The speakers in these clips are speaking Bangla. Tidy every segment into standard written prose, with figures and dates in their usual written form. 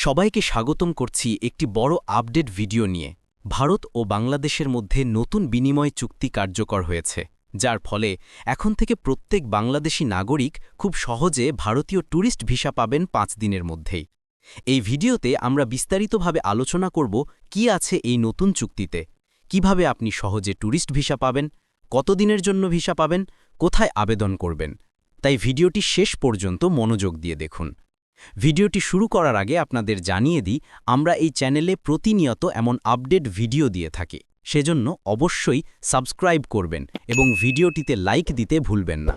সবাইকে স্বাগতম করছি একটি বড় আপডেট ভিডিও নিয়ে। ভারত ও বাংলাদেশের মধ্যে নতুন বিনিময় চুক্তি কার্যকর হয়েছে, যার ফলে এখন থেকে প্রত্যেক বাংলাদেশী নাগরিক খুব সহজে ভারতীয় ট্যুরিস্ট ভিসা পাবেন 5 দিনের মধ্যেই। এই ভিডিওতে আমরা বিস্তারিতভাবে আলোচনা করব কি আছে এই নতুন চুক্তিতে, কিভাবে আপনি সহজে ট্যুরিস্ট ভিসা পাবেন, কতদিনের জন্য ভিসা পাবেন, কোথায় আবেদন করবেন। তাই ভিডিওটি শেষ পর্যন্ত মনোযোগ দিয়ে দেখুন। ভিডিওটি শুরু করার আগে আপনাদের জানিয়ে দিই, আমরা এই চ্যানেলে প্রতিনিয়ত এমন আপডেট ভিডিও দিয়ে থাকি, সেজন্য অবশ্যই সাবস্ক্রাইব করবেন এবং ভিডিওটিতে লাইক দিতে ভুলবেন না।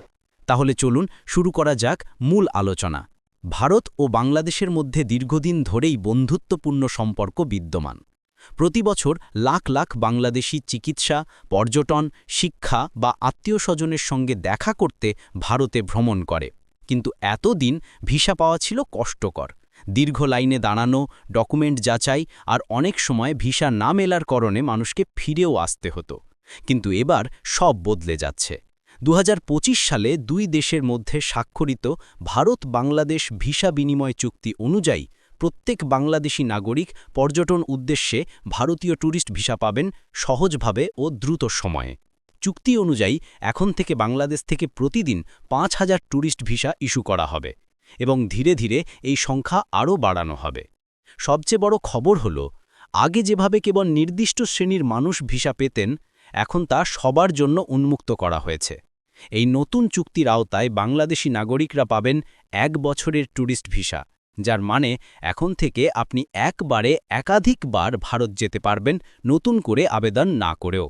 তাহলে চলুন শুরু করা যাক মূল আলোচনা। ভারত ও বাংলাদেশের মধ্যে দীর্ঘদিন ধরেই বন্ধুত্বপূর্ণ সম্পর্ক বিদ্যমান। প্রতি বছর লাখ লাখ বাংলাদেশি চিকিৎসা, পর্যটন, শিক্ষা বা আত্মীয় স্বজনের সঙ্গে দেখা করতে ভারতে ভ্রমণ করে। কিন্তু এতদিন ভিসা পাওয়া ছিল কষ্টকর। দীর্ঘ লাইনে দাঁড়ানো, ডকুমেন্ট যাচাই আর অনেক সময় ভিসা না মেলার কারণে মানুষকে ফিরেও আসতে হতো। কিন্তু এবার সব বদলে যাচ্ছে। 2025 সালে দুই দেশের মধ্যে স্বাক্ষরিত ভারত-বাংলাদেশ ভিসা বিনিময় চুক্তি অনুযায়ী প্রত্যেক বাংলাদেশী নাগরিক পর্যটন উদ্দেশ্যে ভারতীয় ট্যুরিস্ট ভিসা পাবেন সহজভাবে ও দ্রুত সময়ে। চুক্তি অনুযায়ী এখন থেকে বাংলাদেশ থেকে প্রতিদিন 5,000 ট্যুরিস্ট ভিসা ইস্যু করা হবে এবং ধীরে ধীরে এই সংখ্যা আরও বাড়ানো হবে। সবচেয়ে বড় খবর হল, আগে যেভাবে কেবল নির্দিষ্ট শ্রেণীর মানুষ ভিসা পেতেন, এখন তা সবার জন্য উন্মুক্ত করা হয়েছে। এই নতুন চুক্তির আওতায় বাংলাদেশি নাগরিকরা পাবেন 1 বছরের ট্যুরিস্ট ভিসা, যার মানে এখন থেকে আপনি একবারে একাধিকবার ভারত যেতে পারবেন নতুন করে আবেদন না করেও।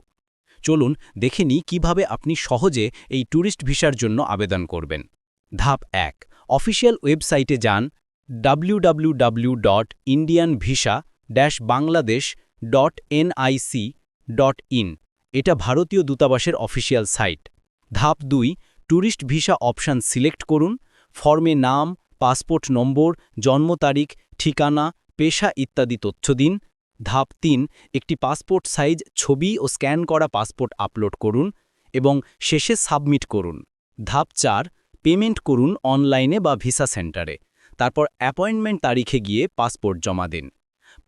চলুন দেখে নিই কিভাবে আপনি সহজে এই ট্যুরিস্ট ভিসার জন্য আবেদন করবেন। ধাপ 1, অফিসিয়াল ওয়েবসাইটে যান www.indianvisa-bangladesh.nic.in। এটা ভারতীয় দূতাবাসের অফিসিয়াল সাইট। ধাপ 2, ট্যুরিস্ট ভিসা অপশান সিলেক্ট করুন। ফর্মে নাম, পাসপোর্ট নম্বর, জন্ম তারিখ, ঠিকানা, পেশা ইত্যাদি তথ্য দিন। ধাপ 3, একটি পাসপোর্ট সাইজ ছবি ও স্ক্যান করা পাসপোর্ট আপলোড করুন এবং শেষে সাবমিট করুন। ধাপ 4, পেমেন্ট করুন অনলাইনে বা ভিসা সেন্টারে। তারপর অ্যাপয়েন্টমেন্ট তারিখে গিয়ে পাসপোর্ট জমা দিন।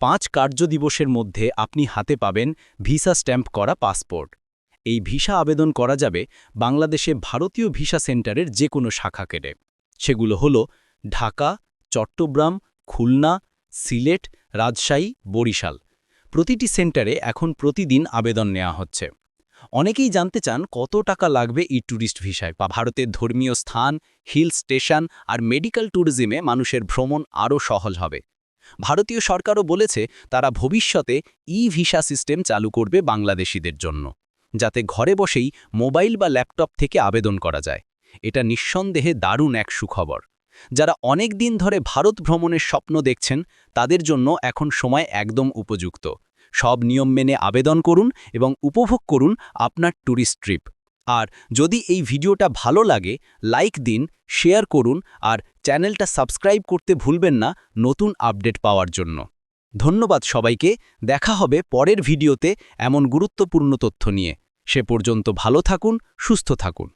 5 কার্যদিবসের মধ্যে আপনি হাতে পাবেন ভিসা স্ট্যাম্প করা পাসপোর্ট। এই ভিসা আবেদন করা যাবে বাংলাদেশে ভারতীয় ভিসা সেন্টারের যে কোনো শাখা কেটে। সেগুলো হলো ঢাকা, চট্টগ্রাম, খুলনা, সিলেট, রাজশাহী, বরিশাল। প্রতিটি সেন্টারে এখন প্রতিদিন আবেদন নেওয়া হচ্ছে। অনেকেই জানতে চান কত টাকা লাগবে এই ট্যুরিস্ট ভিসায়। বা ভারতের ধর্মীয় স্থান, হিল স্টেশন আর মেডিকেল ট্যুরিজমে মানুষের ভ্রমণ আরও সহজ হবে। ভারতীয় সরকারও বলেছে তারা ভবিষ্যতে ভিসা সিস্টেম চালু করবে বাংলাদেশিদের জন্য, যাতে ঘরে বসেই মোবাইল বা ল্যাপটপ থেকে আবেদন করা যায়। এটা নিঃসন্দেহে দারুণ এক সুখবর। যারা অনেক দিন ধরে ভারত ভ্রমণের স্বপ্ন দেখছেন, তাদের জন্য এখন সময় একদম উপযুক্ত। সব নিয়ম মেনে আবেদন করুন এবং উপভোগ করুন আপনার ট্যুরিস্ট ট্রিপ। আর যদি এই ভিডিওটা ভালো লাগে, লাইক দিন, শেয়ার করুন আর চ্যানেলটা সাবস্ক্রাইব করতে ভুলবেন না নতুন আপডেট পাওয়ার জন্য। ধন্যবাদ সবাইকে। দেখা হবে পরের ভিডিওতে এমন গুরুত্বপূর্ণ তথ্য নিয়ে। সে পর্যন্ত ভালো থাকুন, সুস্থ থাকুন।